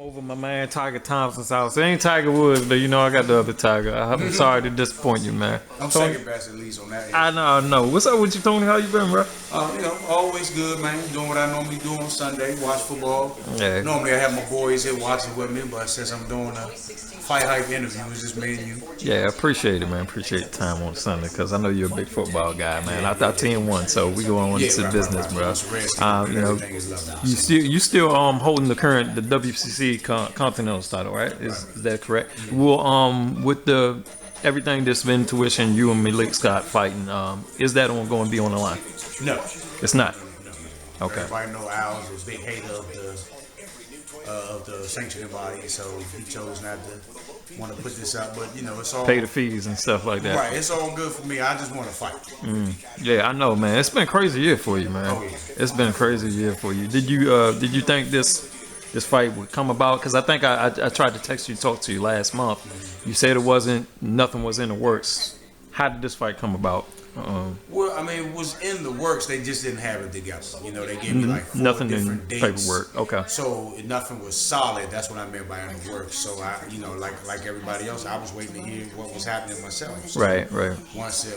Over my man Tiger Thompson's house. It ain't Tiger Woods, but you know I got the other Tiger. I'm sorry to disappoint you, man. I'm Tony, second best at least on that end. I know. What's up with you, Tony? How you been, bro? Always good, man. Doing what I normally do on Sunday, watch football. Yeah. Normally I have my boys here watching with me, but since I'm doing a FightHype interview, it's just me and you. Yeah, I appreciate it, man. Appreciate the time on Sunday because I know you're a big football guy, man. I thought 10-1, so we go on to business, bro. You still holding the WCC Continental title, right? Is that correct? Well, with the everything that's been tuition, you and Malik Scott fighting, is that going to be on the line? No, it's not. No. Okay. Everybody know Al's a big hater of the sanctioning body, so he chose not to want to put this out. But you know, it's all pay the fees and stuff like that. Right, it's all good for me. I just want to fight. Yeah, I know, man. It's been a crazy year for you, man. Oh, yeah. It's been a crazy year for you. Did you think this fight would come about? Because I think I tried to text you, talk to you last month. You said nothing was in the works. How did this fight come about? Well, I mean, it was in the works. They just didn't have it together. You know, they gave me like 4 nothing different in dates. paperwork. Okay. So nothing was solid. That's what I meant by in the works. So I, you know, like everybody else, I was waiting to hear what was happening myself. So right.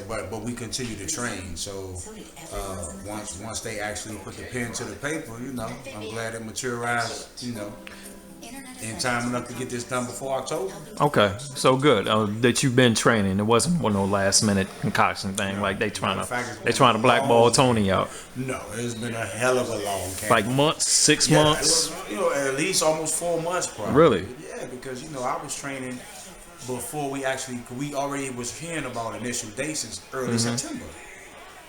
But we continue to train. So once they actually put the pen to the paper, you know, I'm glad it materialized. You know, in time enough to get this done before October. Okay, so good that you've been training. It wasn't one of no last minute concoction thing like they trying to blackball Tony out. No, it's been a hell of a long camp. Like months, 6 months. You know, at least almost 4 months probably. Really? Yeah, because you know I was training before we already was hearing about initial dates since early September.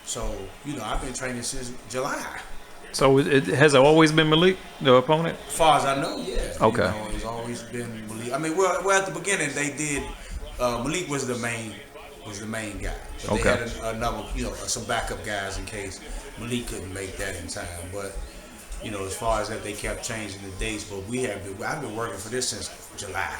So you know I've been training since July. So has it always been Malik, the opponent? As far as I know, yeah. Okay. You know, it's always been Malik. I mean, well, at the beginning they did. Malik was the main guy. But they had another, you know, some backup guys in case Malik couldn't make that in time. But you know, as far as that, they kept changing the dates. But I've been working for this since July.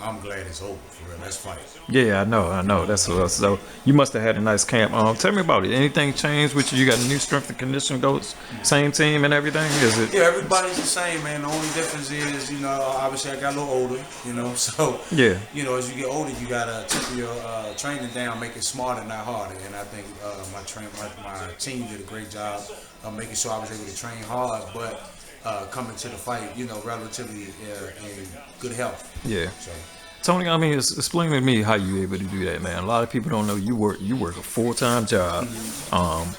I'm glad it's over for real. Let's fight. Yeah, I know. That's so. You must have had a nice camp. Tell me about it. Anything changed with you? You got a new strength and conditioning coach, same team and everything. Is it? Yeah, everybody's the same, man. The only difference is, you know, obviously I got a little older, you know, so yeah. You know, as you get older, you gotta take your training down, make it smarter, not harder. And I think my team did a great job of making sure I was able to train hard, but coming to the fight, you know, relatively in good health. Yeah. So. Tony, I mean, explain to me how you able to do that, man. A lot of people don't know you work a full-time job.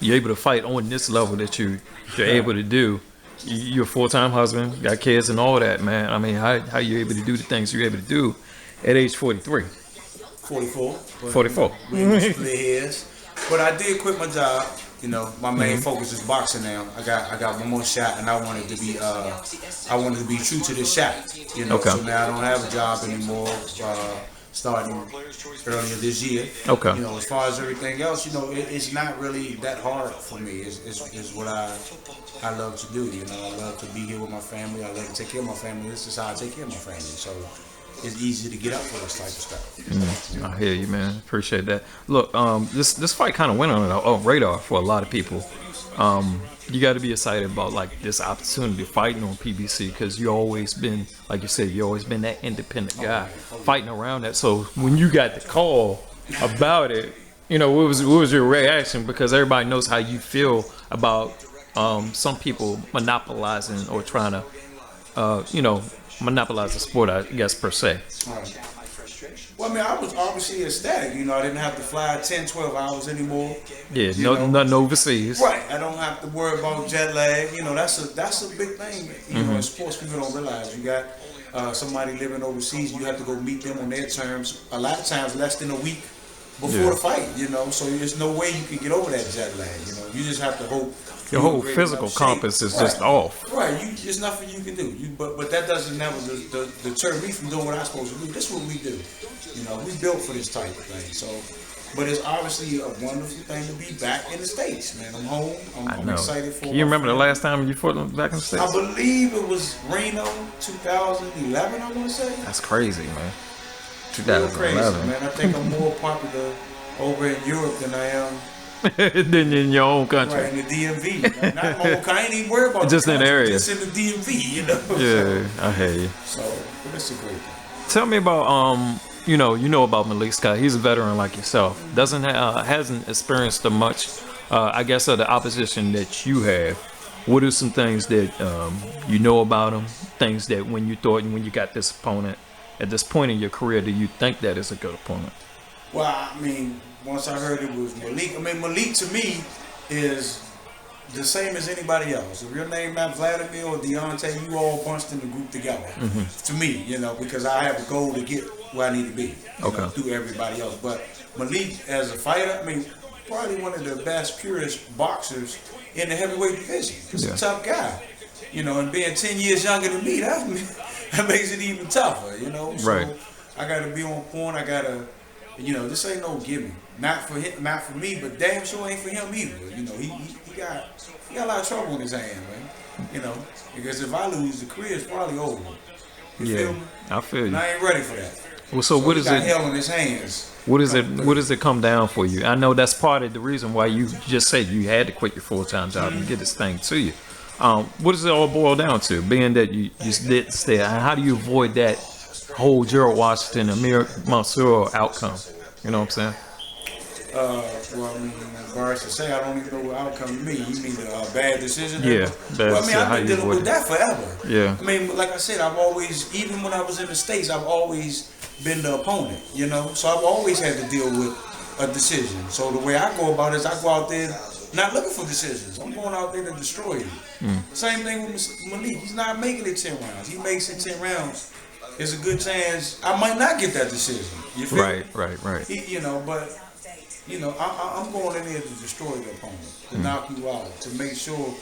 You're able to fight on this level that you're able to do. You're a full-time husband, got kids and all that, man. I mean, how you able to do the things you're able to do at age 43? 44. 44. We split hairs. But I did quit my job. You know, my main focus is boxing now. I got one more shot, and I wanted to be true to this shot. You know, so now I don't have a job anymore. Starting earlier this year. Okay. You know, as far as everything else, you know, it's not really that hard for me. It's what I love to do. You know, I love to be here with my family. I love to take care of my family. This is how I take care of my family. So it's easy to get up for this type of stuff. I hear you, man. Appreciate that. Look, this fight kind of went on a radar for a lot of people. You got to be excited about like this opportunity fighting on PBC because you always been, like you said, you always been that independent guy fighting around that. So when you got the call about it, you know, what was your reaction? Because everybody knows how you feel about some people monopolizing or trying to, you know, monopolize the sport, I guess, per se. Right. Well, I mean, I was obviously ecstatic. You know, I didn't have to fly 10, 12 hours anymore. Yeah, nothing overseas. Right. I don't have to worry about jet lag. You know, that's a big thing. You know, in sports, people don't realize. You got somebody living overseas. You have to go meet them on their terms. A lot of times, less than a week before the fight. You know, so there's no way you can get over that jet lag. You know, you just have to hope. Your whole physical compass is just off. Right, there's nothing you can do. But that doesn't never deter me from doing what I'm supposed to do. This is what we do. You know, we built for this type of thing. So, but it's obviously a wonderful thing to be back in the States, man. I'm home. I'm excited for. You remember the last time you fought back in the States? I believe it was Reno, 2011. I want to say. That's crazy, man. 2011. Crazy, man. I think I'm more popular over in Europe than I am than in your own country. Right, in the DMV. Not my own, I ain't even worried about Just the in the country, area. just in the DMV, you know. Yeah, I hear you. So but it's a great thing. Tell me about you know about Malik Scott. He's a veteran like yourself. Hasn't experienced the much, I guess, of the opposition that you have. What are some things that you know about him? Things that when you got this opponent at this point in your career, do you think that is a good opponent? Well, I mean, once I heard it was Malik. I mean, Malik to me is the same as anybody else. If your name not Vladimir or Deontay, you all bunched in the group together. To me, you know, because I have a goal to get where I need to be. You know, through everybody else. But Malik as a fighter, I mean, probably one of the best, purest boxers in the heavyweight division. He's a tough guy. You know, and being 10 years younger than me, that makes it even tougher, you know. So right. I got to be on point. I got to, you know, this ain't no gimme. Not for him, not for me, but damn sure ain't for him either. You know, he got a lot of trouble in his hand, man. You know, because if I lose, the career is probably over. You feel me? I feel you. And I ain't ready for that. Well, so what is it? Hell in his hands. What is it? What does it come down for you? I know that's part of the reason why you just said you had to quit your full-time job and get this thing to you. What does it all boil down to? Being that you just did stay, how do you avoid that whole Gerald Washington, Amir Mansour outcome? You know what I'm saying? Well, I mean, embarrassed to say, I don't even know what outcome mean. You mean the bad decision? Yeah, bad well, I mean, I've been dealing with it. that forever. Yeah. I mean, like I said, I've always, even when I was in the States, I've always been the opponent, you know? So I've always had to deal with a decision. So the way I go about it is I go out there not looking for decisions. I'm going out there to destroy you. Same thing with Malik. He's not making it 10 rounds. He makes it 10 rounds. There's a good chance I might not get that decision. You feel me? Right. You know, but you know, I'm going in there to destroy the opponent, to knock you out, to make sure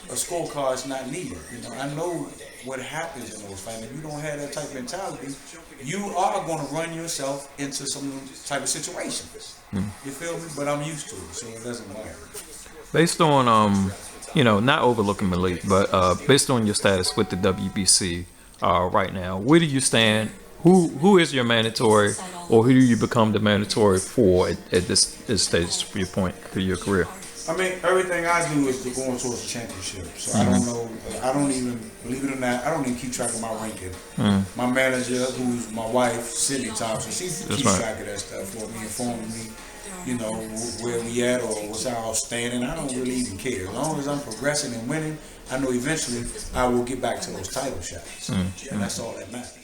a scorecard's not needed. You know, I know what happens in those fights. If you don't have that type of mentality, you are going to run yourself into some type of situations. You feel me? But I'm used to it, so it doesn't matter. Based on you know, not overlooking Malik, but based on your status with the WBC right now, where do you stand? Who is your mandatory, or who do you become the mandatory for at this stage for your career? I mean, everything I do is going towards the championship. So I don't know. I don't even, believe it or not, I don't even keep track of my ranking. My manager, who's my wife, Tony Thompson, she keeps track of that stuff for me, informing me, you know, where we at or what's our standing. I don't really even care. As long as I'm progressing and winning, I know eventually I will get back to those title shots. And that's all that matters.